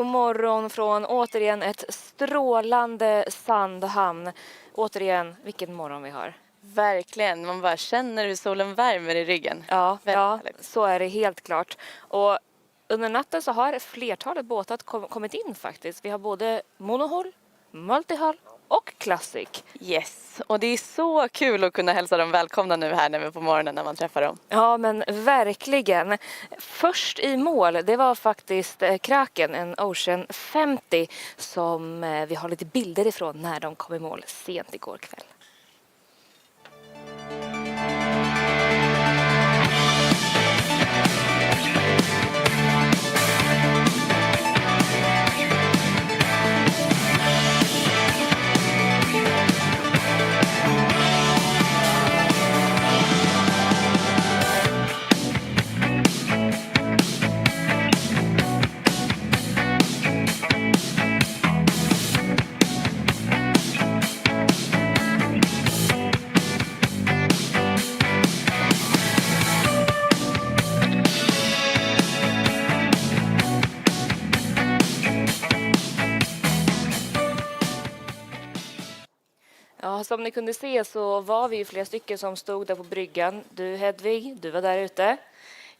God morgon från återigen ett strålande Sandhamn. Återigen, vilken morgon vi har. Verkligen, man bara känner hur solen värmer i ryggen. Ja, så är det helt klart. Och under natten så har flertalet båtar kommit in faktiskt. Vi har både monohull, multihull och classic. Yes, och det är så kul att kunna hälsa dem välkomna nu här när vi på morgonen när man träffar dem. Ja, men verkligen. Först i mål, det var faktiskt Kraken, en Ocean 50, som vi har lite bilder ifrån när de kom i mål sent igår kväll. Ja, som ni kunde se så var vi ju flera stycken som stod där på bryggan. Du Hedvig, du var där ute.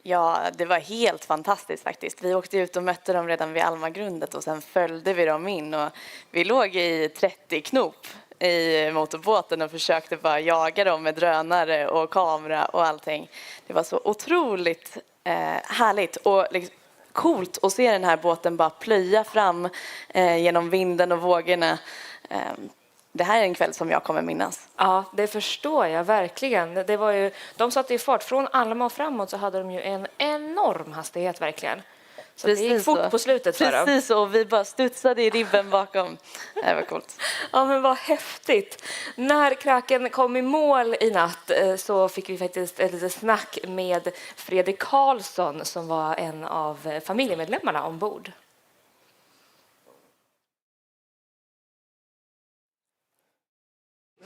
Ja, det var helt fantastiskt faktiskt. Vi åkte ut och mötte dem redan vid Almagrundet och sen följde vi dem in. Och vi låg i 30 knop i motorbåten och försökte bara jaga dem med drönare och kamera och allting. Det var så otroligt härligt och liksom coolt att se den här båten bara plöja fram genom vinden och vågorna. Det här är en kväll som jag kommer minnas. Ja, det förstår jag verkligen. Det var ju, de satte i fart från Alma och framåt, så hade de ju en enorm hastighet verkligen. Så precis, det gick fort på slutet för dem. Precis, och vi bara studsade i ribben bakom. Det var coolt. Ja, men vad häftigt. När Kraken kom i mål i natt så fick vi faktiskt ett litet snack med Fredrik Karlsson som var en av familjemedlemmarna ombord.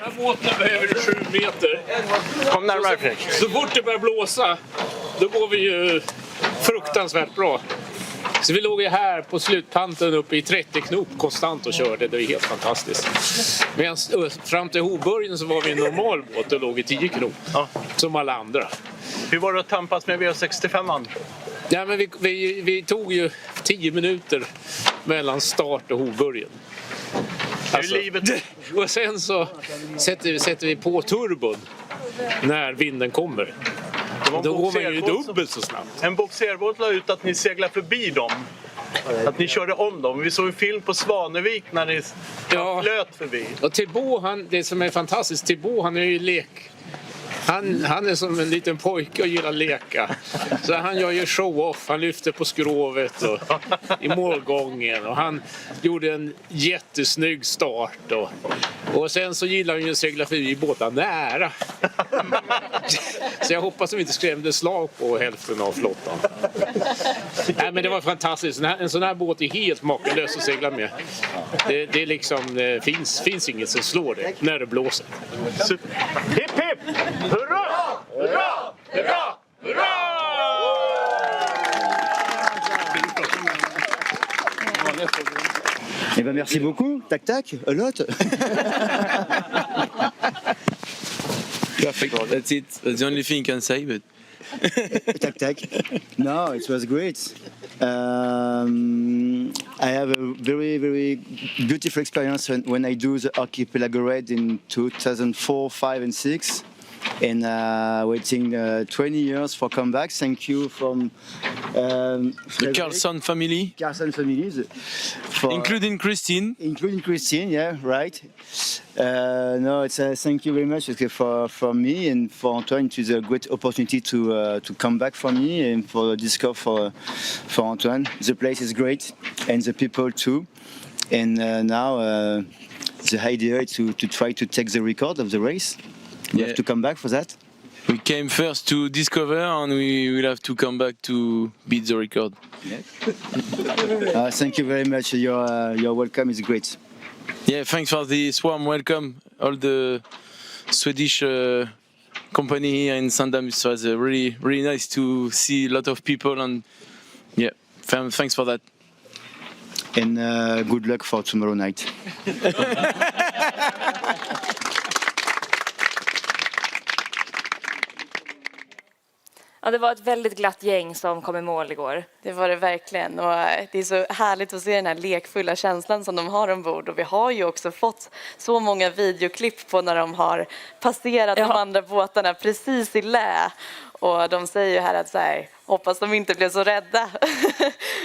Den här båten behöver 7 meter. Kom närmare Fredrik. Så fort det börjar blåsa, då går vi ju fruktansvärt bra. Så vi låg ju här på slutpanten uppe i 30 knop konstant och körde. Det var helt fantastiskt. Men fram till Hoburgen så var vi en normal båt och låg i 10 knop. Ja. Som alla andra. Hur var det att tampas med V65an? Ja, men vi tog ju 10 minuter mellan start och Hoburgen. Alltså, och sen så sätter vi på turbon när vinden kommer. Då går man ju dubbelt så snabbt. En bogserbåt la ut att ni seglar förbi dem. Att ni körde om dem. Vi såg en film på Svanevik när ni flöt förbi. Och Thibaut, det som är fantastiskt, Thibaut han är ju lek. Han är som en liten pojke och gillar leka. Så han gör ju show-off. Han lyfter på skrovet och i målgången. Och han gjorde en jättesnygg start. Och sen så gillar han ju att segla förbi båtar nära. Så jag hoppas att vi inte skrämde slag på hälften av flottan. Nej, men det var fantastiskt. En sån här båt är helt makalös att segla med. Det är liksom, det finns inget som slår det när det blåser. Super. Hipp hipp! Hurra! Hurra! Hurra! Hurra! Eh ben merci beaucoup. Tac tac, a lot. Perfect. That's it. That's the only thing I can say. But Tac tac. No, it was great. I have a very, very beautiful experience when I do the Archipelago Raid in 2004, 5 and 6. And waiting 20 years for comeback. Thank you from the Carlson family. Carlson families. Including Christine. Including Christine, yeah, right. No, it's thank you very much for me and for Antoine. It is a great opportunity to come back for me and for discover for Antoine. The place is great and the people too. And now the idea is to try to take the record of the race. We have to come back for that. We came first to discover, and we will have to come back to beat the record. Yeah. Thank you very much. Your welcome is great. Yeah, thanks for this warm welcome. All the Swedish company here in Sandhamn. It was really, really nice to see a lot of people, and yeah, thanks for that. And good luck for tomorrow night. Ja, det var ett väldigt glatt gäng som kom i mål igår. Det var det verkligen, och det är så härligt att se den här lekfulla känslan som de har ombord, och vi har ju också fått så många videoklipp på när de har passerat de andra båtarna precis i lä, och de säger ju här att så här, hoppas de inte blev så rädda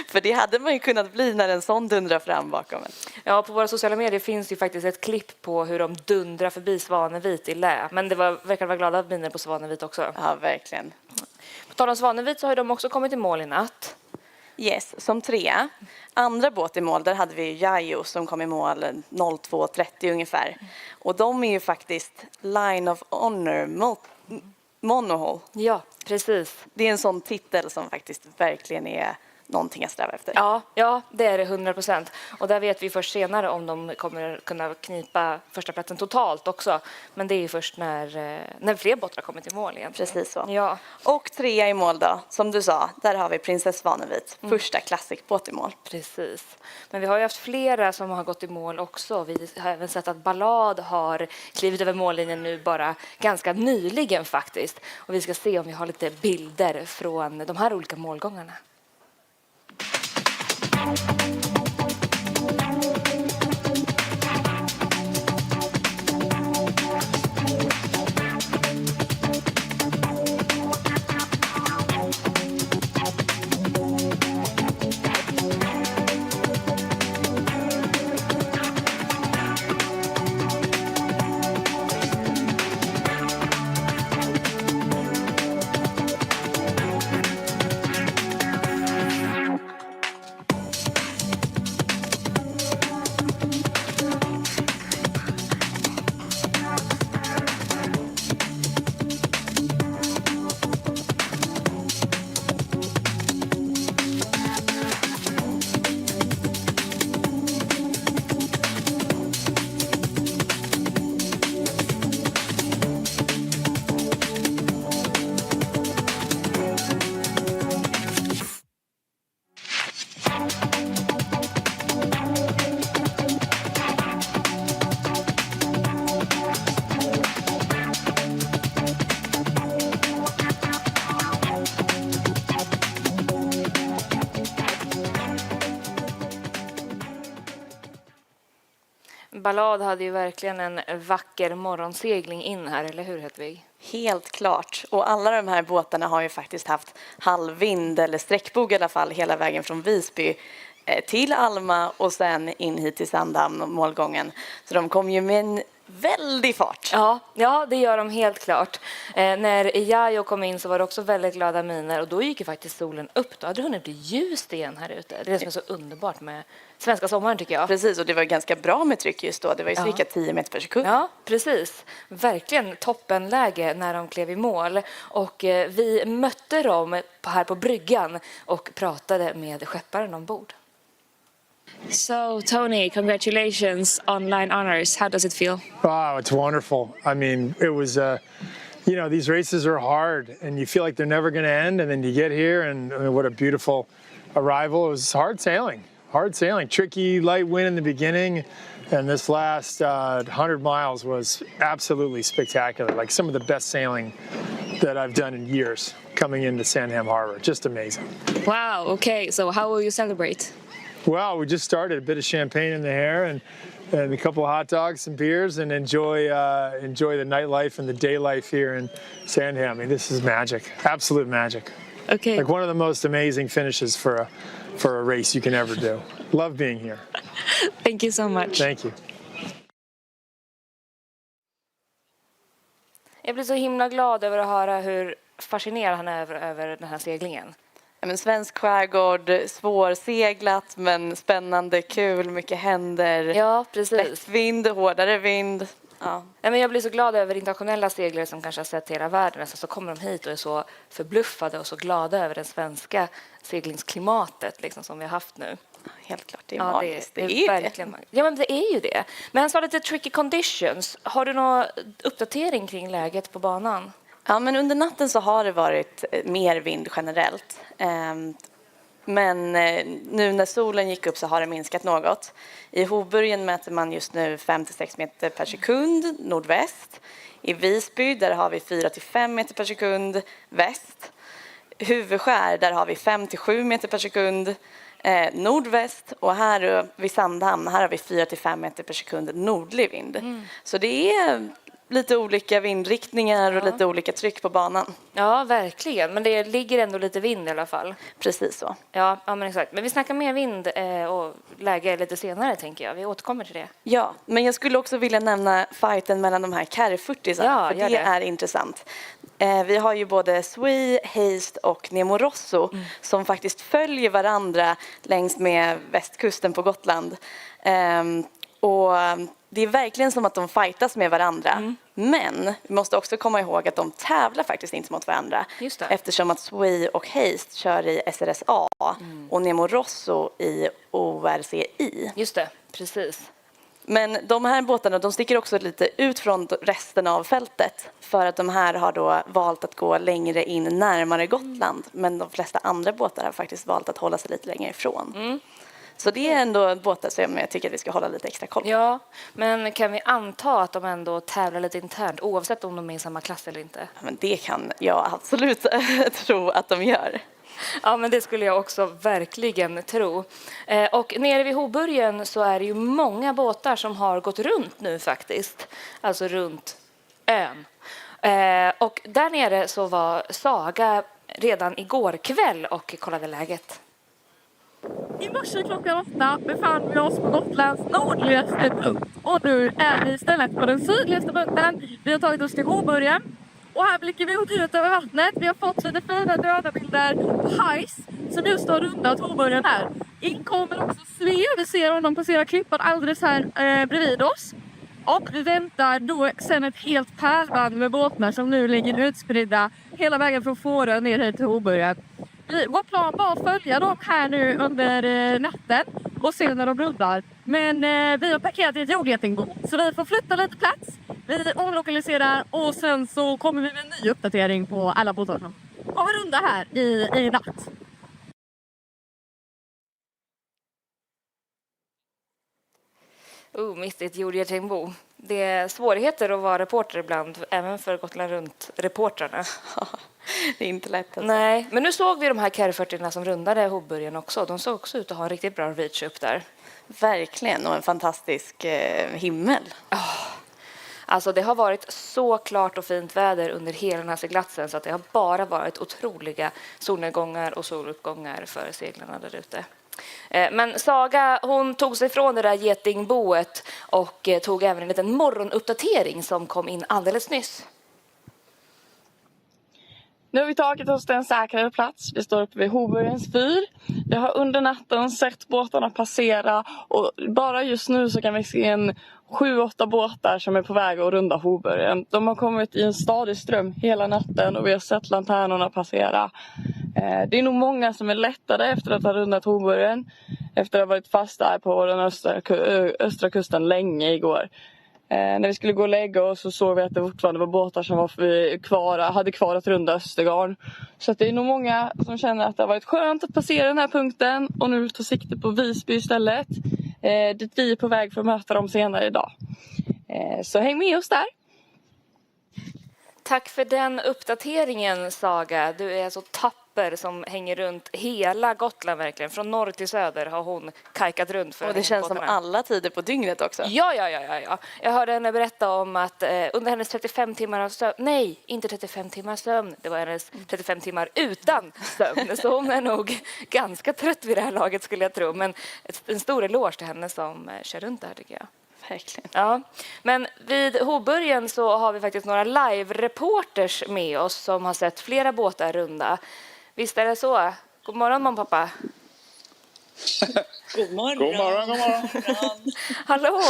för det hade man ju kunnat bli när en sån dundrar fram bakom en. Ja, på våra sociala medier finns ju faktiskt ett klipp på hur de dundrar förbi Svanevit i lä, men det verkar vara glada miner på Svanevit också. Ja, verkligen. På tal om Svanevit så har de också kommit i mål i natt. Yes, som 3. Andra båt i mål, där hade vi Yayo som kom i mål 02.30 ungefär. Och de är ju faktiskt Line of Honor Monohull. Ja, precis. Det är en sån titel som faktiskt verkligen är någonting att sträva efter. Ja, det är det 100%. Och där vet vi först senare om de kommer kunna knipa första platsen totalt också. Men det är ju först när fler båtar har kommit i mål egentligen. Precis så. Ja. Och 3 i mål då, som du sa, där har vi Princess Svanevit, första klassikbåt i mål. Precis. Men vi har ju haft flera som har gått i mål också. Vi har även sett att Ballad har klivit över mållinjen nu bara ganska nyligen faktiskt. Och vi ska se om vi har lite bilder från de här olika målgångarna. Ballad hade ju verkligen en vacker morgonsegling in här, eller hur Hedvig? Helt klart. Och alla de här båtarna har ju faktiskt haft halvvind eller sträckbog i alla fall hela vägen från Visby till Alma och sen in hit till Sandhamn och målgången. Så de kom ju med en väldig fart. Ja, det gör de helt klart. När Yayo kom in så var det också väldigt glada miner, och då gick ju faktiskt solen upp. Då hade det hunnit bli ljust igen här ute. Det är det som är så underbart med svenska sommaren, tycker jag. Precis, och det var ganska bra med tryck just då. Det var ju cirka 10 meter per sekund. Ja, precis. Verkligen toppenläge när de klev i mål. Och vi mötte dem här på bryggan och pratade med skepparen ombord. So, Tony, congratulations on Line Honors. How does it feel? Wow, it's wonderful. I mean, it was, you know, these races are hard and you feel like they're never going to end. And then you get here and I mean, what a beautiful arrival. It was hard sailing, tricky, light wind in the beginning. And this last 100 miles was absolutely spectacular. Like some of the best sailing that I've done in years coming into Sandham Harbor. Just amazing. Wow, okay. So how will you celebrate? Well, we just started, a bit of champagne in the hair and a couple of hot dogs and beers, and enjoy the nightlife and the day life here in Sandham. I mean, this is magic, absolute magic. Okay. Like one of the most amazing finishes for a race you can ever do. Love being here. Thank you so much. Thank you. Jag blir så himla glad över att höra hur fascinerad han är över den här seglingen. Men svensk skärgård, svårseglat men spännande, kul, mycket händer. Ja, precis. Lätt vind, hårdare vind. Ja. Men jag blir så glad över internationella seglare som kanske har sett hela världen. Så kommer de hit och är så förbluffade och så glada över det svenska seglingsklimatet liksom, som vi har haft nu. Helt klart, det är magiskt. Det är verkligen magiskt. Ja, men det är ju det. Men han sa lite tricky conditions. Har du någon uppdatering kring läget på banan? Ja, men under natten så har det varit mer vind generellt. Men nu när solen gick upp så har det minskat något. I Hovbörjen mäter man just nu 5-6 meter per sekund nordväst. I Visby där har vi 4-5 meter per sekund väst. Huvudskär där har vi 5-7 meter per sekund nordväst. Och här vid Sandhamn här har vi 4-5 meter per sekund nordlig vind. Så det är lite olika vindriktningar och lite olika tryck på banan. Ja, verkligen. Men det ligger ändå lite vind i alla fall. Precis så. Ja, men exakt. Men vi snackar mer vind och läge lite senare, tänker jag. Vi återkommer till det. Ja, men jag skulle också vilja nämna fighten mellan de här Carry 40, för det är intressant. Vi har ju både Swee, Haste och Nemo Rosso som faktiskt följer varandra längs med västkusten på Gotland. Och det är verkligen som att de fightas med varandra. Men vi måste också komma ihåg att de tävlar faktiskt inte mot varandra. Just det. Eftersom att Swee och Haste kör i SRSA och Nemo Rosso i ORCI. Just det, precis. Men de här båtarna, de sticker också lite ut från resten av fältet. För att de här har då valt att gå längre in närmare Gotland. Men de flesta andra båtar har faktiskt valt att hålla sig lite längre ifrån. Så det är ändå båtar som jag tycker att vi ska hålla lite extra koll på. Ja, men kan vi anta att de ändå tävlar lite internt oavsett om de är i samma klass eller inte? Ja, men det kan jag absolut tro att de gör. Ja, men det skulle jag också verkligen tro. Och nere vid Hovbörjen så är det ju många båtar som har gått runt nu faktiskt. Alltså runt ön. Och där nere så var Saga redan igår kväll och kollade läget. I morse klockan 8 befann vi oss på Gotlands nordligaste punkt. Och nu är vi istället på den sydligaste punkten. Vi har tagit oss till Hovbörjen. Och här blickar vi ut över vattnet. Vi har fått lite fina döda bilder på hajs som just har rundat Hovbörjen här. In kommer också Svea. Vi ser honom passera klippan alldeles här bredvid oss. Och vi väntar då sen ett helt pärlband med båtar som nu ligger utspridda hela vägen från Fårön ner hit till Hovbörjen. Vår plan var att följa dem här nu under natten och se när de rundar. Men vi har parkerat i ett jordgetingbo så vi får flytta lite plats. Vi omlokaliserar och sen så kommer vi med en ny uppdatering på alla båtar som kommer runda här i natt. Mitt i ett jordgetingbo. Det är svårigheter att vara reporter ibland, även för Gotland runt-reportrarna. Det är inte lätt. Alltså. Nej, men nu såg vi de här Carry 40 som rundade Hovbörjen också. De såg också ut att ha en riktigt bra reach upp där. Verkligen, och en fantastisk himmel. Alltså det har varit så klart och fint väder under hela den här seglatsen så att det har bara varit otroliga solnedgångar och soluppgångar för seglarna där ute. Men Saga, hon tog sig från det där getingboet och tog även en liten morgonuppdatering som kom in alldeles nyss. Nu har vi tagit oss till en säkrare plats. Vi står uppe vid Hovbörjens fyr. Vi har under natten sett båtarna passera och bara just nu så kan vi se en 7-8 båtar som är på väg att runda Hovbörjen. De har kommit i en stadig ström hela natten och vi har sett lanternorna passera. Det är nog många som är lättade efter att ha rundat Hovbörjen. Efter att ha varit fast där på den östra kusten länge igår. När vi skulle gå och lägga oss så såg vi att det fortfarande var båtar som hade kvar att runda Östergarn. Så att det är nog många som känner att det har varit skönt att passera den här punkten och nu ta sikte på Visby istället. Dit vi är på väg för att möta dem senare idag. Så häng med oss där. Tack för den uppdateringen, Saga. Du är så tapper som hänger runt hela Gotland verkligen. Från norr till söder har hon kajkat runt. För och det känns som alla tider på dygnet också. Ja. Jag hörde henne berätta om att under hennes 35 timmar av sömn... Nej, inte 35 timmar sömn. Det var hennes 35 timmar utan sömn. Så hon är nog ganska trött vid det här laget skulle jag tro. Men en stor eloge till henne som kör runt där tycker jag. Verkligen. Ja, men vid Hovbörjen så har vi faktiskt några live-reporters med oss som har sett flera båtar runda. Visst är det så? God morgon, mamma och pappa. God morgon. God morgon. Hallå!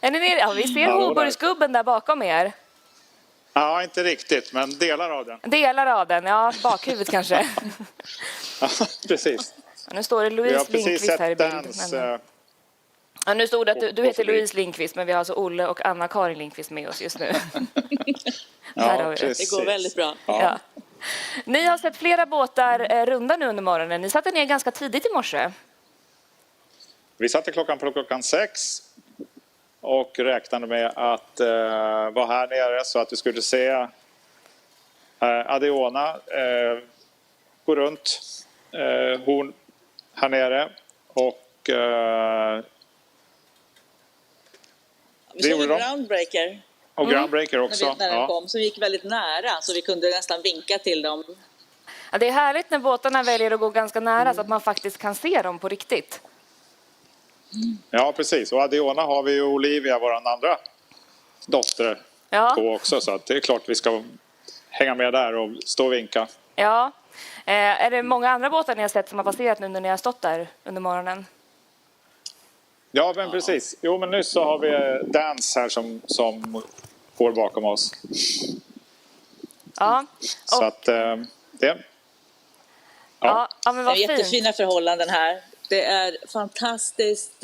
Är ni nere? Ja, vi ser Hovbörjsgubben där bakom er. Ja, inte riktigt, men delar av den. Delar av den, ja, bakhuvudet kanske. Ja, precis. Ja, nu står det Louise Lindqvist här i bild. Ja, nu stod det att du heter Louise Lindqvist, men vi har alltså Olle och Anna-Karin Lindqvist med oss just nu. Ja, precis. Det går väldigt bra. Ja. Ni har sett flera båtar runda nu under morgonen. Ni satte ner ganska tidigt i morse. Vi satte klockan på klockan 6 och räknade med att vara här nere så att vi skulle se Adiona gå runt horn här nere och vi såg Groundbreaker. Och Groundbreaker också. När den kom, så vi gick väldigt nära så vi kunde nästan vinka till dem. Ja, det är härligt när båtarna väljer att gå ganska nära så att man faktiskt kan se dem på riktigt. Ja, precis. Och Adiona har vi ju Olivia, vår andra dotter, på också. Så att det är klart vi ska hänga med där och stå och vinka. Ja. Är det många andra båtar ni har sett som har passerat nu när ni har stått där under morgonen? Ja, men precis. Jo, men nyss så har vi Dance här som går bakom oss. Ja. Så att det... Ja, men vad det är jättefina förhållanden här. Det är fantastiskt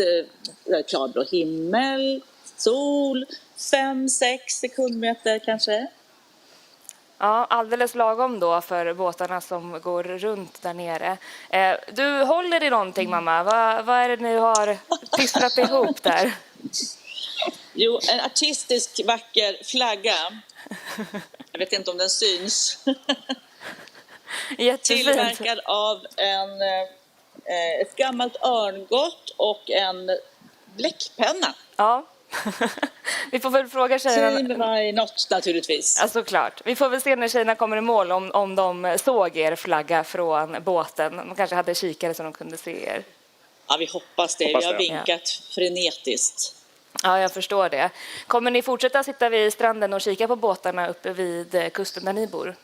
klarblå himmel, sol, 5-6 sekundmeter kanske. Ja, alldeles lagom då för båtarna som går runt där nere. Du håller i någonting, mamma. Vad är det ni har pysslat ihop där? Jo, en artistisk vacker flagga. Jag vet inte om den syns. Tillverkad av ett gammalt örngott och en bläckpenna. Ja. Vi får väl fråga tjejerna... Team Why Not naturligtvis. Ja, såklart. Vi får väl se när tjejerna kommer i mål om de såg er flagga från båten. De kanske hade kikare så de kunde se er. Ja, vi hoppas det. Vi har vinkat frenetiskt. Ja, jag förstår det. Kommer ni fortsätta sitta vid stranden och kika på båtarna uppe vid kusten där ni bor?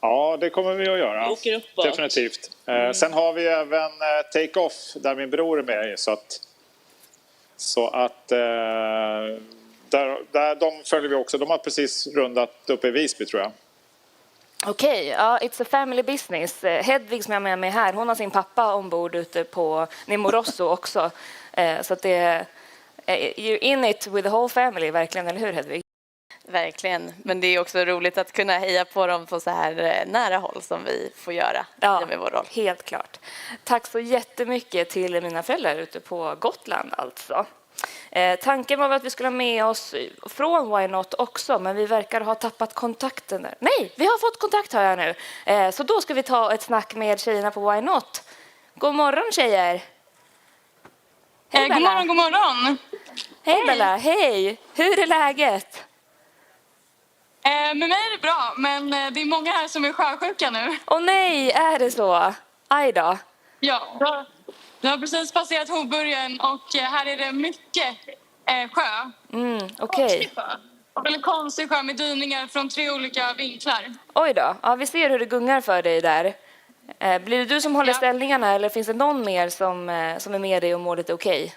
Ja, det kommer vi att göra. Vi åker uppåt. Definitivt. Sen har vi även Take-Off där min bror är med. Så att där de följer vi också. De har precis rundat upp i Visby, tror jag. Okej, ja, it's a family business. Hedvig som jag har med mig här, hon har sin pappa ombord ute på Nemo Rosso också. Så att det you're in it with the whole family, verkligen, eller hur Hedvig? Verkligen, men det är också roligt att kunna heja på dem på så här nära håll som vi får göra med vår roll. Helt klart. Tack så jättemycket till mina föräldrar ute på Gotland alltså. Tanken var att vi skulle ha med oss från Why Not också, men vi verkar ha tappat kontakten där. Nej, vi har fått kontakt hör jag nu. Så då ska vi ta ett snack med tjejerna på Why Not. God morgon tjejer! Hej Bella! God morgon, god morgon! Hej Bella, hej! Hur är läget? Med mig är det bra, men det är många här som är sjösjuka nu. Åh nej, är det så? Aj då. Ja, vi har precis passerat Hovburgen och här är det mycket sjö. Okej. Eller konstig sjö med dyningar från 3 olika vinklar. Oj då, ja, vi ser hur det gungar för dig där. Blir det du som håller ställningarna eller finns det någon mer som är med dig och mår lite okej?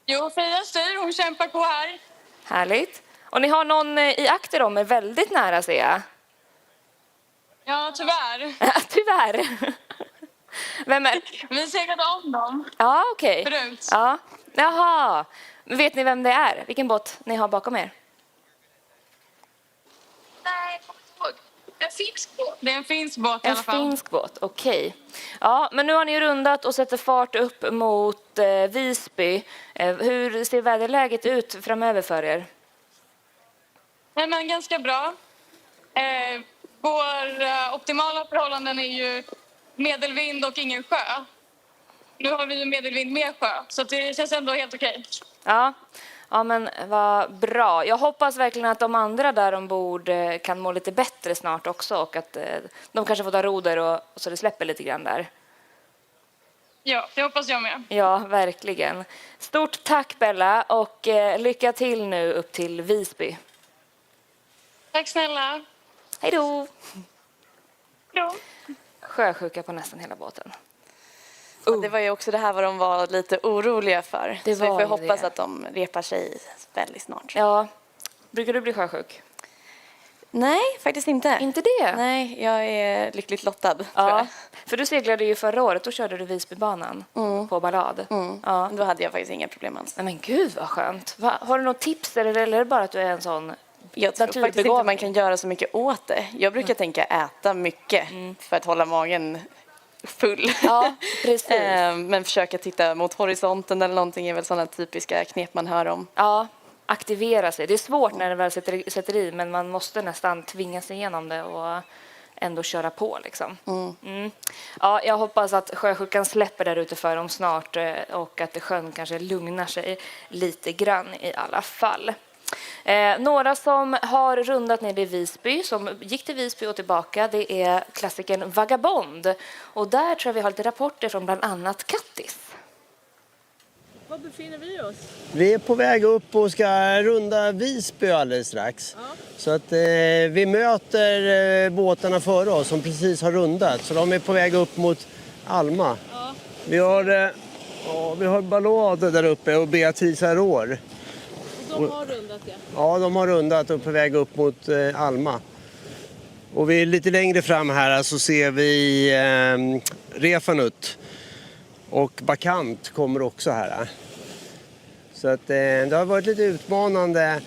Jo, Freja styr, hon kämpar på här. Härligt. Och ni har någon i akter om er väldigt nära, ser jag. Ja, tyvärr. Tyvärr. Vem är? Vi seglade om dem. Ja, okej. Förut. Ja. Jaha. Vet ni vem det är? Vilken båt ni har bakom er? Nej, en finsk båt. Det är en finsk båt i alla fall. En finsk båt, okej. Ja, men nu har ni rundat och sätter fart upp mot Visby. Hur ser väderläget ut framöver för er? Nej, men ganska bra. Våra optimala förhållanden är ju medelvind och ingen sjö. Nu har vi ju medelvind med sjö, så det känns ändå helt okej. Ja, men vad bra. Jag hoppas verkligen att de andra där ombord kan må lite bättre snart också och att de kanske får ta roder och så det släpper lite grann där. Ja, det hoppas jag med. Ja, verkligen. Stort tack Bella och lycka till nu upp till Visby. Tack snälla. Hej då. Då. Sjösjuka på nästan hela båten. Det var ju också det här vad de var lite oroliga för. Det så vi var får hoppas det. att de repar sig väldigt snart. Ja. Brukar du bli sjösjuk? Nej, faktiskt inte. Inte det? Nej, jag är lyckligt lottad. Tror Ja, jag. för du seglade ju förra året. Då körde du Visbybanan på Ballad. Ja. Då hade jag faktiskt inga problem alls. Nej, men gud vad skönt. Har du något tips eller är det bara att du är en sån Jag tror faktiskt inte man kan göra så mycket åt det. Jag brukar tänka äta mycket för att hålla magen full. Ja, precis. Men försöka titta mot horisonten eller någonting är väl sådana typiska knep man hör om. Ja, aktivera sig. Det är svårt när det väl sätter i, men man måste nästan tvinga sig igenom det och ändå köra på liksom. Ja, jag hoppas att sjösjukan släpper där ute för dem snart och att sjön kanske lugnar sig lite grann i alla fall. Några som har rundat ner i Visby, som gick till Visby och tillbaka, det är klassikern Vagabond. Och där tror jag vi har lite rapporter från bland annat Kattis. Var befinner vi oss? Vi är på väg upp och ska runda Visby alldeles strax. Ja. Så att vi möter båtarna före oss som precis har rundat. Så de är på väg upp mot Alma. Ja. Vi har Ballad där uppe och Beatrice Aurore. De har rundat, ja. Ja, de har rundat och på väg upp mot Alma. Och vi är lite längre fram här så ser vi Refanut. Och Bakant kommer också här. Så att det har varit lite utmanande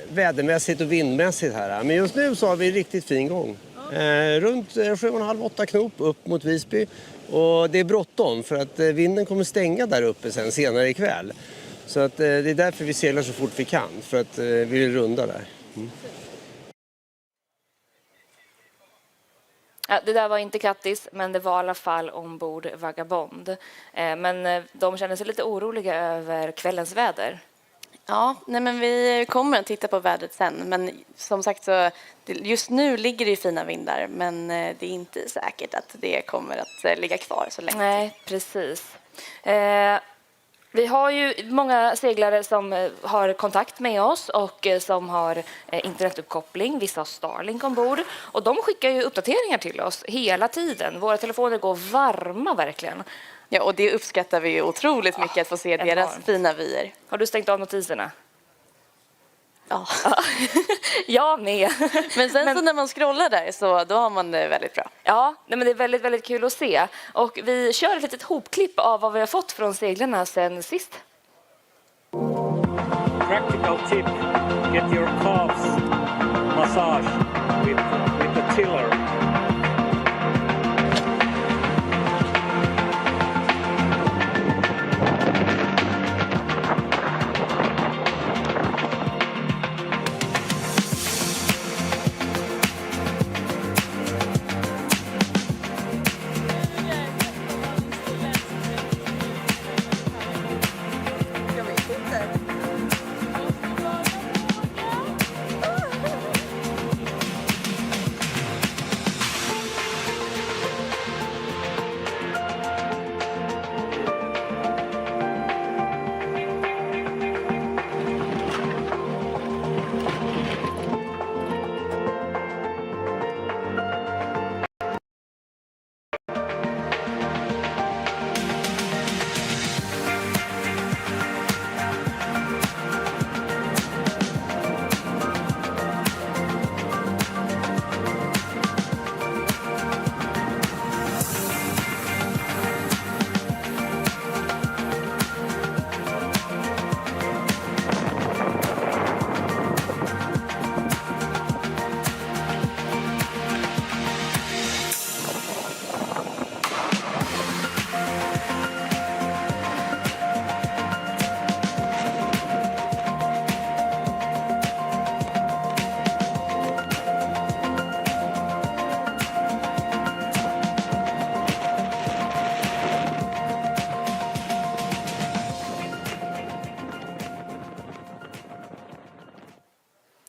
vädermässigt och vindmässigt här. Men just nu så har vi riktigt fin gång. Runt 7,5-8 knop upp mot Visby. Och det är bråttom för att vinden kommer stänga där uppe sen senare ikväll. Så att det är därför vi seglar så fort vi kan, för att vi vill runda där. Ja, det där var inte Kattis, men det var i alla fall ombord Vagabond. Men de känner sig lite oroliga över kvällens väder. Ja, nej men vi kommer att titta på vädret sen. Men som sagt så just nu ligger det ju fina vindar, men det är inte säkert att det kommer att ligga kvar så länge. Nej, precis. Vi har ju många seglare som har kontakt med oss och som har internetuppkoppling. Vissa har Starlink ombord och de skickar ju uppdateringar till oss hela tiden. Våra telefoner går varma verkligen. Ja, och det uppskattar vi ju otroligt mycket att få se deras fina vyer. Har du stängt av notiserna? Ja. Jag med. Men sen så när man scrollar där så då har man det väldigt bra. Ja, men det är väldigt, väldigt kul att se. Och vi kör ett litet hopklipp av vad vi har fått från seglarna sen sist. Practical tip: get your calves massage with the tiller.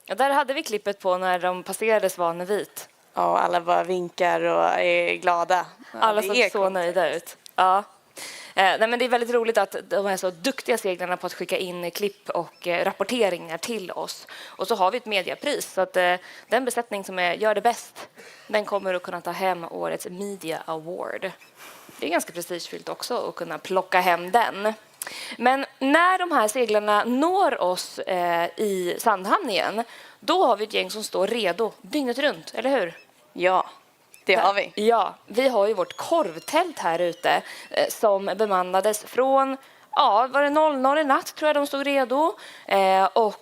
Ja, där hade vi klippet på när de passerade Svanevit. Ja, alla bara vinkar och är glada. Alla såg så nöjda ut. Ja. Nej, men det är väldigt roligt att de är så duktiga seglarna på att skicka in klipp och rapporteringar till oss. Och så har vi ett mediapris. Så att den besättning som gör det bäst, den kommer att kunna ta hem årets Media Award. Det är ganska prestigefyllt också att kunna plocka hem den. Men när de här seglarna når oss i Sandhamn igen, då har vi ett gäng som står redo dygnet runt, eller hur? Ja, det har vi. Ja, vi har ju vårt korvtält här ute som bemannades från, var det 00 i natt tror jag de stod redo. Och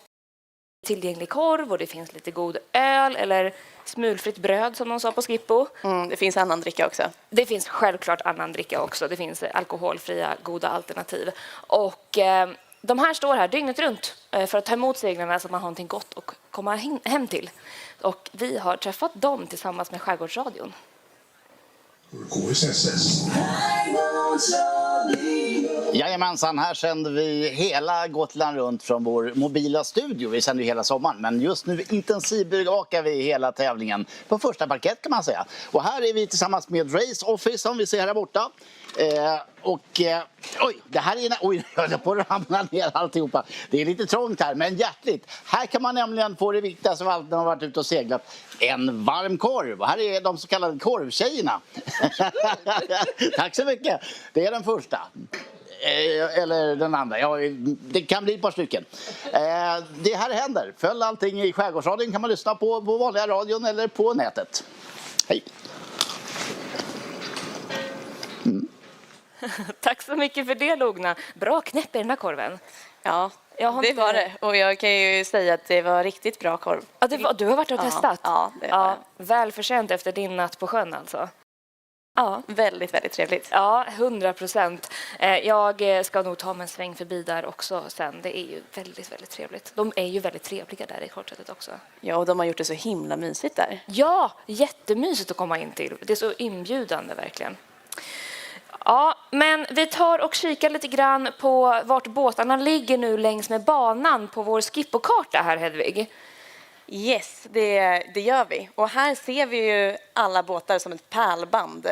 tillgänglig korv och det finns lite god öl eller smulfritt bröd som de sa på Skippo. Det finns annan dricka också. Det finns självklart annan dricka också. Det finns alkoholfria goda alternativ. Och de här står här dygnet runt för att ta emot seglarna så att man har någonting gott att komma hem till. Och vi har träffat dem tillsammans med Skärgårdsradion. Jajamensan, här sänder vi hela Gotland runt från vår mobila studio. Vi sänder ju hela sommaren, men just nu intensivbevakar vi hela tävlingen på första parkett kan man säga. Och här är vi tillsammans med Race Office som vi ser här borta. Oj, det här är oj, jag höll på att ramla ner alltihopa. Det är lite trångt här, men hjärtligt. Här kan man nämligen få det viktigaste av allt när man har varit ute och seglat. En varm korv. Och här är de så kallade korvtjejerna. Tack så mycket. Det är den första. Eller den andra. Ja, det kan bli ett par stycken. Det här händer. Följ allting i Skärgårdsradion kan man lyssna på vanliga radion eller på nätet. Hej. Tack så mycket för det, Logna. Bra knäpp i den här korven. Ja, det var det. Och jag kan ju säga att det var riktigt bra korv. Ja, du har varit och testat? Ja, det var det. Välförtjänt efter din natt på sjön alltså. Ja. Väldigt, väldigt trevligt. Ja, 100%. Jag ska nog ta mig en sväng förbi där också sen. Det är ju väldigt, väldigt trevligt. De är ju väldigt trevliga där i kortsättet också. Ja, och de har gjort det så himla mysigt där. Ja, jättemysigt att komma in till. Det är så inbjudande verkligen. Ja, men vi tar och kikar lite grann på vart båtarna ligger nu längs med banan på vår Skippo-karta här, Hedvig. Yes, det gör vi. Och här ser vi ju alla båtar som ett pärlband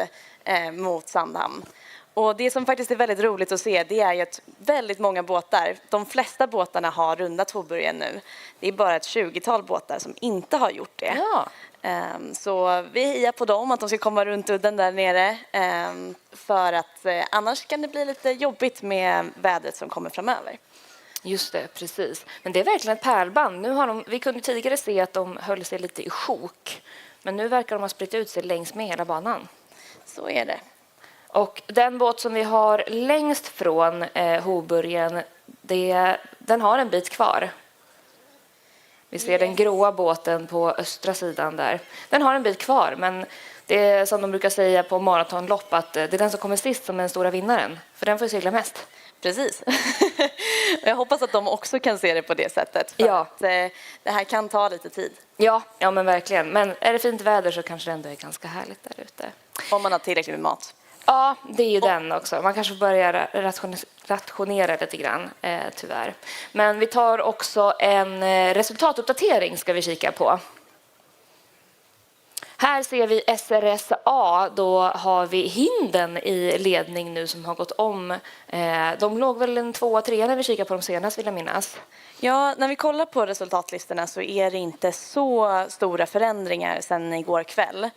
mot Sandhamn. Och det som faktiskt är väldigt roligt att se, det är ju att väldigt många båtar, de flesta båtarna har rundat Hoburgen nu. Det är bara ett 20-tal båtar som inte har gjort det. Ja. Så vi hejar på dem att de ska komma runt udden där nere. För att annars kan det bli lite jobbigt med vädret som kommer framöver. Just det, precis. Men det är verkligen ett pärlband. Nu har vi kunde tidigare se att de höll sig lite i sjok. Men nu verkar de ha spritt ut sig längs med hela banan. Så är det. Och den båt som vi har längst från Hoburgen, den har en bit kvar. Vi ser den gråa båten på östra sidan där. Den har en bit kvar, men det är som de brukar säga på maratonlopp att det är den som kommer sist som är den stora vinnaren. För den får ju segla mest. Precis. Jag hoppas att de också kan se det på det sättet. För att det här kan ta lite tid. Ja, men verkligen. Men är det fint väder så kanske det ändå är ganska härligt där ute. Om man har tillräckligt med mat. Ja, det är ju den också. Man kanske får börja rationera lite grann, tyvärr. Men vi tar också en resultatuppdatering ska vi kika på. Här ser vi SRSA, då har vi Hinden i ledning nu som har gått om. De låg väl en 2-3 när vi kikade på dem senast, vill jag minnas. Ja, när vi kollar på resultatlistorna så är det inte så stora förändringar sedan igår kväll.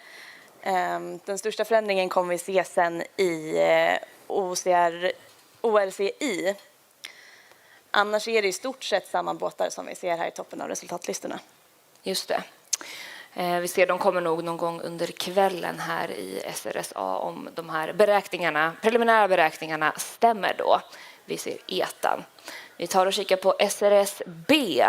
Den största förändringen kommer vi se sen i ORCI. Annars är det i stort sett samma båtar som vi ser här i toppen av resultatlistorna. Just det. Vi ser de kommer nog någon gång under kvällen här i SRSA om de här preliminära beräkningarna stämmer då. Vi ser etan. Vi tar och kikar på SRSB.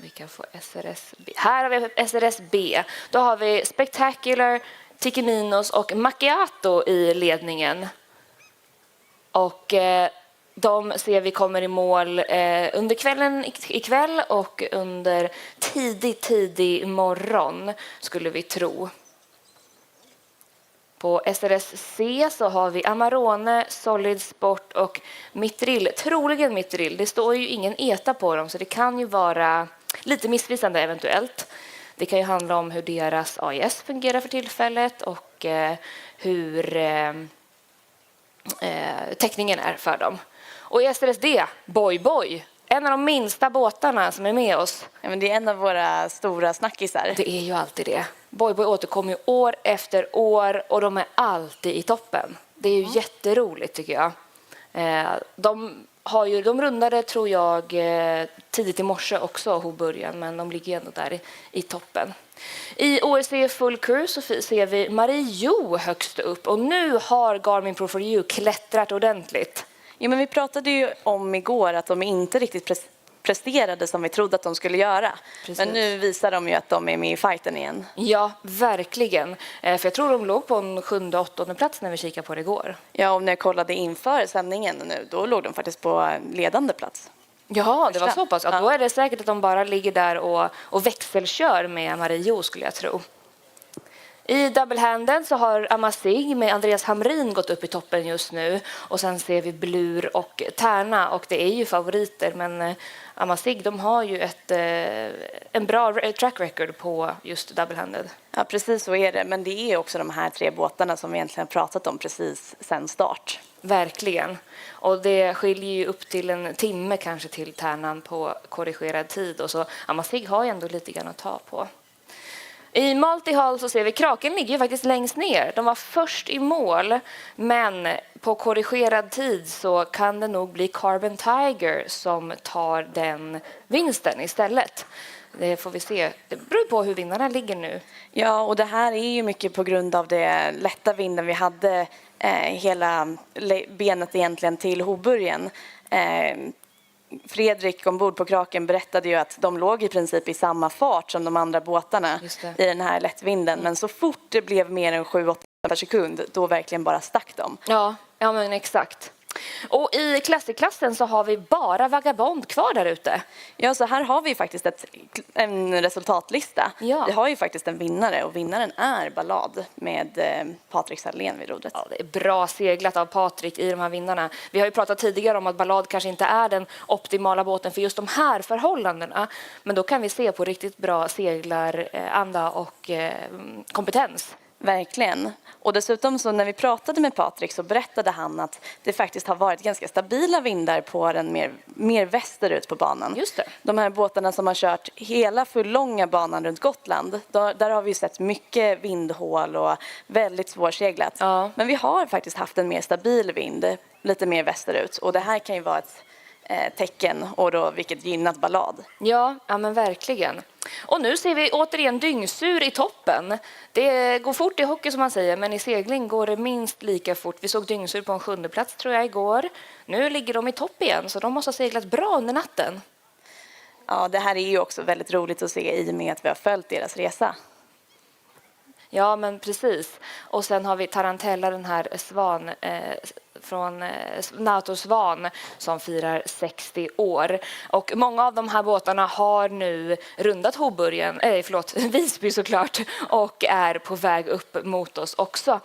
Vi kan få SRSB. Här har vi SRSB. Då har vi Spectacular, Tikiminos och Macchiato i ledningen. Och de ser vi kommer i mål under kvällen ikväll och under tidig morgon skulle vi tro. På SRSC så har vi Amarone, Solid Sport och Mittril. Troligen Mittril. Det står ju ingen ETA på dem så det kan ju vara lite missvisande eventuellt. Det kan ju handla om hur deras AIS fungerar för tillfället och hur täckningen är för dem. Och i SRSD, Boy, en av de minsta båtarna som är med oss. Ja, men det är en av våra stora snackisar. Det är ju alltid det. Boy återkommer ju år efter år och de är alltid i toppen. Det är ju jätteroligt tycker jag. De rundade tror jag tidigt i morse också Hoburgen, men de ligger ändå där i toppen. I ORC Full Crew så ser vi Mario högst upp och nu har Garmin Pro 4U klättrat ordentligt. Ja, men vi pratade ju om igår att de inte riktigt presterade som vi trodde att de skulle göra. Precis. Men nu visar de ju att de är med i fighten igen. Ja, verkligen. För jag tror de låg på en 7:e, 8:e plats när vi kikade på det igår. Ja, och när jag kollade inför sändningen nu, då låg de faktiskt på ledande plats. Ja, det var så pass. Ja, då är det säkert att de bara ligger där och växelkör med Mario, skulle jag tro. I double-handed så har Amazigh med Andreas Hamrin gått upp i toppen just nu. Och sen ser vi Blur och Tärna, och det är ju favoriter. Men Amazigh, de har ju en bra track record på just double-handed. Ja, precis så är det. Men det är också de här 3 båtarna som vi egentligen har pratat om precis sedan start. Verkligen. Och det skiljer ju upp till en timme kanske till Tärnan på korrigerad tid. Och så Amazigh har ju ändå lite grann att ta på. I multihall så ser vi Kraken ligger ju faktiskt längst ner. De var först i mål, men på korrigerad tid så kan det nog bli Carbon Tiger som tar den vinsten istället. Det får vi se. Det beror på hur vinnarna ligger nu. Ja, och det här är ju mycket på grund av det lätta vinden vi hade hela benet egentligen till hovbörjan. Fredrik ombord på Kraken berättade ju att de låg i princip i samma fart som de andra båtarna i den här lättvinden. Men så fort det blev mer än 7-8 per sekund, då verkligen bara stack de. Ja men exakt. Och i klassiklassen så har vi bara Vagabond kvar där ute. Ja, så här har vi faktiskt en resultatlista. Ja. Vi har ju faktiskt en vinnare, och vinnaren är Ballad med Patrik Salén vid rodret. Ja, det är bra seglat av Patrik i de här vinnarna. Vi har ju pratat tidigare om att Ballad kanske inte är den optimala båten för just de här förhållandena. Men då kan vi se på riktigt bra seglaranda och kompetens. Verkligen. Och dessutom så när vi pratade med Patrik så berättade han att det faktiskt har varit ganska stabila vindar på den mer västerut på banan. Just det. De här båtarna som har kört hela fullånga banan runt Gotland, där har vi sett mycket vindhål och väldigt svårseglat. Ja. Men vi har faktiskt haft en mer stabil vind lite mer västerut, och det här kan ju vara ett tecken, och då vilket gynnat Ballad. Ja, men verkligen. Och nu ser vi återigen Dyngsur i toppen. Det går fort i hockey som man säger, men i segling går det minst lika fort. Vi såg Dyngsur på en 7:e plats tror jag igår. Nu ligger de i topp igen, så de måste ha seglat bra under natten. Ja, det här är ju också väldigt roligt att se i och med att vi har följt deras resa. Ja, men precis. Och sen har vi Tarantella, den här Svan från NATO Svan som firar 60 år. Och många av de här båtarna har nu rundat Visby såklart, och är på väg upp mot oss också.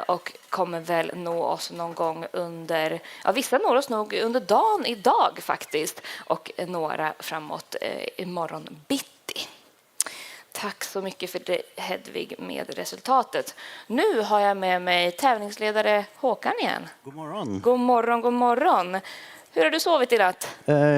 Och kommer väl nå oss någon gång under, vissa når oss nog under dagen idag faktiskt, och några framåt imorgon bitti. Tack så mycket för det, Hedvig, med resultatet. Nu har jag med mig tävlingsledare Håkan igen. God morgon. God morgon, god morgon. Hur har du sovit i natt?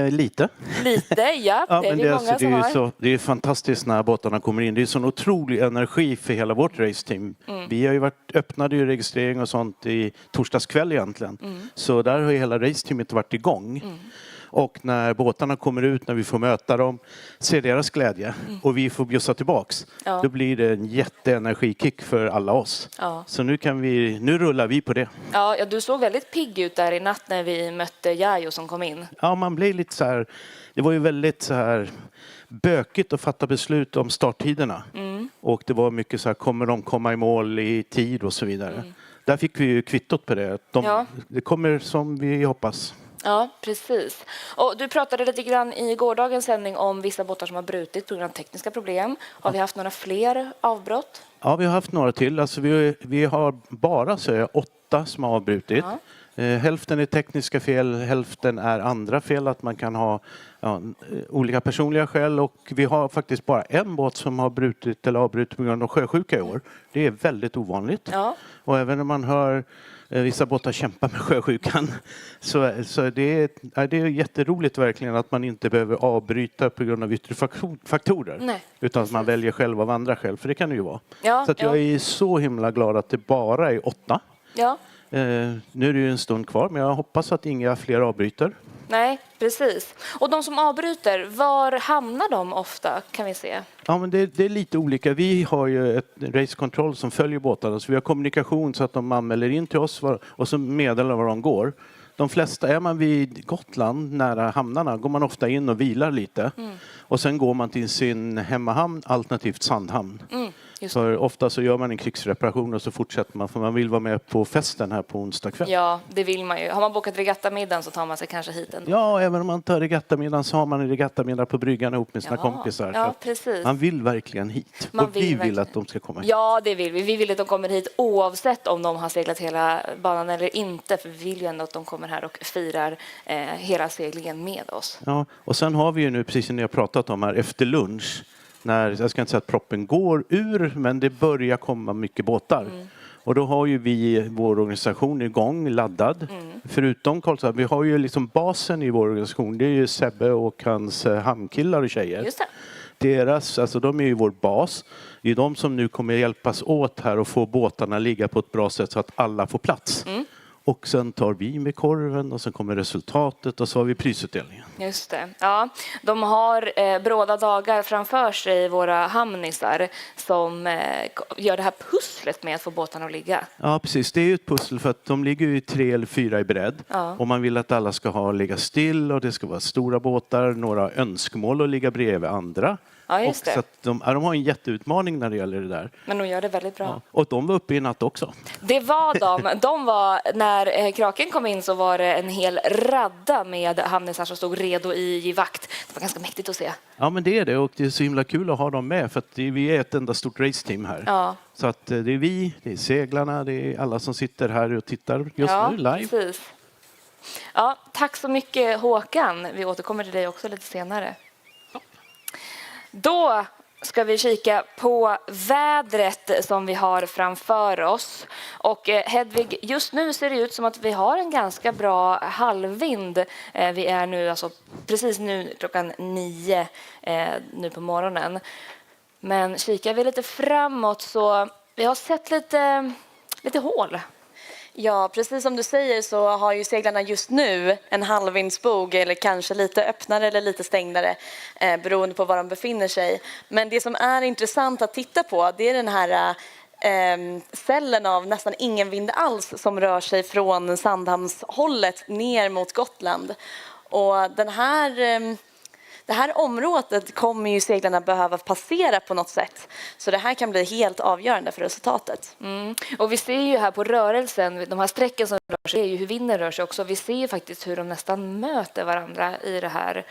Lite. Lite, ja. Det är vi många som har. Det är fantastiskt när båtarna kommer in. Det är sån otrolig energi för hela vårt raceteam. Vi har ju öppnade ju registrering och sånt i torsdags kväll egentligen. Så där har ju hela raceteamet varit igång. Och när båtarna kommer ut, när vi får möta dem, ser deras glädje och vi får bjussa tillbaks, då blir det en jätteenergikick för alla oss. Ja. Så nu rullar vi på det. Ja, du såg väldigt pigg ut där i natt när vi mötte Jajo som kom in. Ja, man blev lite så här, det var ju väldigt så här bökigt att fatta beslut om starttiderna. Och det var mycket så här, kommer de komma i mål i tid och så vidare. Där fick vi ju kvittot på det. Det kommer som vi hoppas. Ja, precis. Och du pratade lite grann i gårdagens sändning om vissa båtar som har brutit på grund av tekniska problem. Har vi haft några fler avbrott? Ja, vi har haft några till. Alltså vi har bara 8 som har avbrutit. Hälften är tekniska fel, hälften är andra fel. Att man kan ha olika personliga skäl. Och vi har faktiskt bara en båt som har brutit eller avbrutit på grund av sjösjuka i år. Det är väldigt ovanligt. Ja. Och även när man hör vissa båtar kämpa med sjösjukan, så det är jätteroligt verkligen att man inte behöver avbryta på grund av yttre faktorer. Nej, utan att man väljer själv av andra skäl, för det kan det ju vara. Ja, så att jag är så himla glad att det bara är 8. Ja. Nu är det ju en stund kvar, men jag hoppas att inga fler avbryter. Nej, precis. Och de som avbryter, var hamnar de ofta, kan vi se? Ja, men det är lite olika. Vi har ju ett race control som följer båtarna, så vi har kommunikation så att de anmäler in till oss och så meddelar var de går. De flesta, är man vid Gotland nära hamnarna går man ofta in och vilar lite. Och sen går man till sin hemmahamn, alternativt Sandhamn. För ofta så gör man en krigsreparation och så fortsätter man, för man vill vara med på festen här på onsdag kväll. Ja, det vill man ju. Har man bokat regattamiddagen så tar man sig kanske hit ändå. Ja, även om man tar regattamiddagen så har man en regattamiddag på bryggan ihop med sina kompisar. Ja, precis. Man vill verkligen hit. Och vi vill att de ska komma hit. Ja, det vill vi. Vi vill att de kommer hit oavsett om de har seglat hela banan eller inte. För vi vill ju ändå att de kommer här och firar hela seglingen med oss. Ja, och sen har vi ju nu, precis som ni har pratat om här, efter lunch. När, jag ska inte säga att proppen går ur, men det börjar komma mycket båtar. Och då har ju vi vår organisation igång, laddad. Förutom Karlstad, vi har ju liksom basen i vår organisation. Det är ju Sebbe och hans hamnkillar och tjejer. Just det. Deras, alltså de är ju vår bas. Det är de som nu kommer hjälpas åt här och få båtarna ligga på ett bra sätt så att alla får plats. Och sen tar vi med korven och sen kommer resultatet och så har vi prisutdelningen. Just det. Ja, de har bråda dagar framför sig, våra hamnisar, som gör det här pusslet med att få båtarna att ligga. Ja, precis. Det är ju ett pussel för att de ligger ju 3 eller 4 i bredd. Ja. Och man vill att alla ska ligga still och det ska vara stora båtar, några önskemål att ligga bredvid andra. Ja, just det. Och så att de har en jätteutmaning när det gäller det där. Men de gör det väldigt bra. Ja. Och de var uppe i natt också. Det var de. De var, när Kraken kom in så var det en hel radda med hamnisar som stod redo i vakt. Det var ganska mäktigt att se. Ja, men det är det och det är så himla kul att ha dem med för att vi är ett enda stort raceteam här. Ja. Så att det är vi, det är seglarna, det är alla som sitter här och tittar just nu live. Precis. Ja, tack så mycket Håkan. Vi återkommer till dig också lite senare. Då ska vi kika på vädret som vi har framför oss. Och Hedvig, just nu ser det ut som att vi har en ganska bra halvvind. Vi är nu alltså precis nu klockan 9 nu på morgonen. Men kikar vi lite framåt så vi har sett lite hål. Ja, precis som du säger så har ju seglarna just nu en halvvindsbog eller kanske lite öppnare eller lite stängdare beroende på var de befinner sig. Men det som är intressant att titta på det är den här cellen av nästan ingen vind alls som rör sig från Sandhamnshållet ner mot Gotland. Och det här området kommer ju seglarna behöva passera på något sätt. Så det här kan bli helt avgörande för resultatet. Och vi ser ju här på rörelsen, de här strecken som rör sig, är ju hur vinden rör sig också. Vi ser ju faktiskt hur de nästan möter varandra i det här.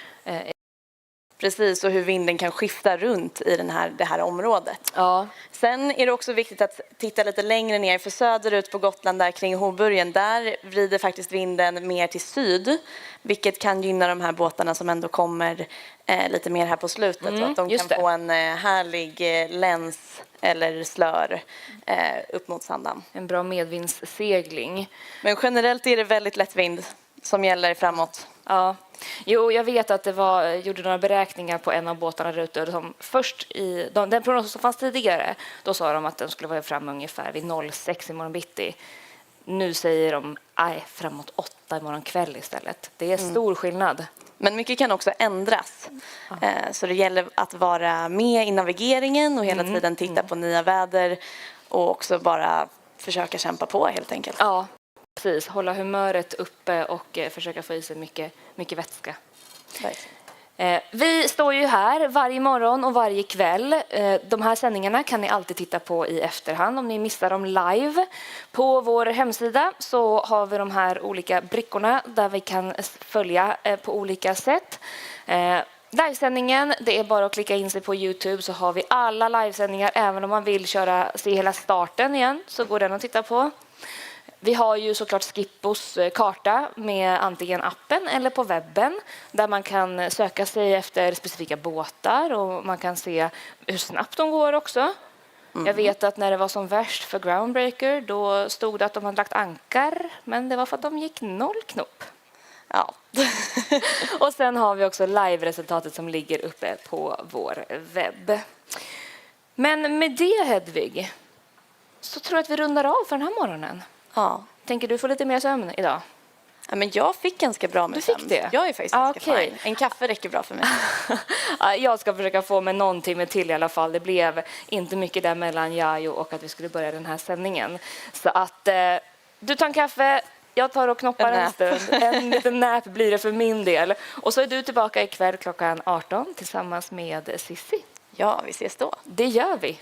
Precis, och hur vinden kan skifta runt i det här området. Ja. Sen är det också viktigt att titta lite längre ner för söderut på Gotland där kring Hoburgen. Där vrider faktiskt vinden mer till syd, vilket kan gynna de här båtarna som ändå kommer lite mer här på slutet. Så att de kan få en härlig läns eller slör upp mot Sandhamn. En bra medvindssegling. Men generellt är det väldigt lätt vind som gäller framåt. Ja. Jo, jag vet att gjorde några beräkningar på en av båtarna där ute. Som först den prognosen som fanns tidigare, då sa de att den skulle vara framme ungefär vid 06 imorgon bitti. Nu säger de framåt 8 imorgon kväll istället. Det är stor skillnad. Men mycket kan också ändras. Så det gäller att vara med i navigeringen och hela tiden titta på nya väder och också bara försöka kämpa på helt enkelt. Ja. Precis, hålla humöret uppe och försöka få i sig mycket vätska. Vi står ju här varje morgon och varje kväll. De här sändningarna kan ni alltid titta på i efterhand om ni missar dem live. På vår hemsida så har vi de här olika brickorna där vi kan följa på olika sätt. Livesändningen, det är bara att klicka in sig på YouTube så har vi alla livesändningar. Även om man vill se hela starten igen så går den att titta på. Vi har ju såklart Skippos karta med antingen appen eller på webben där man kan söka sig efter specifika båtar och man kan se hur snabbt de går också. Jag vet att när det var som värst för Groundbreaker då stod det att de hade lagt ankar men det var för att de gick 0 knop. Ja. Och sen har vi också live-resultatet som ligger uppe på vår webb. Men med det Hedvig så tror jag att vi rundar av för den här morgonen. Ja. Tänker du få lite mer sömn idag? Ja, men jag fick ganska bra med sömn. Du fick det? Jag är faktiskt ganska fin. En kaffe räcker bra för mig. Jag ska försöka få med någon timme till i alla fall. Det blev inte mycket där mellan Jajo och att vi skulle börja den här sändningen. Så att du tar en kaffe, Jag tar och knoppar en stund. En liten nap blir det för min del. Och så är du tillbaka ikväll klockan 18 tillsammans med Sissi. Ja, vi ses då. Det gör vi.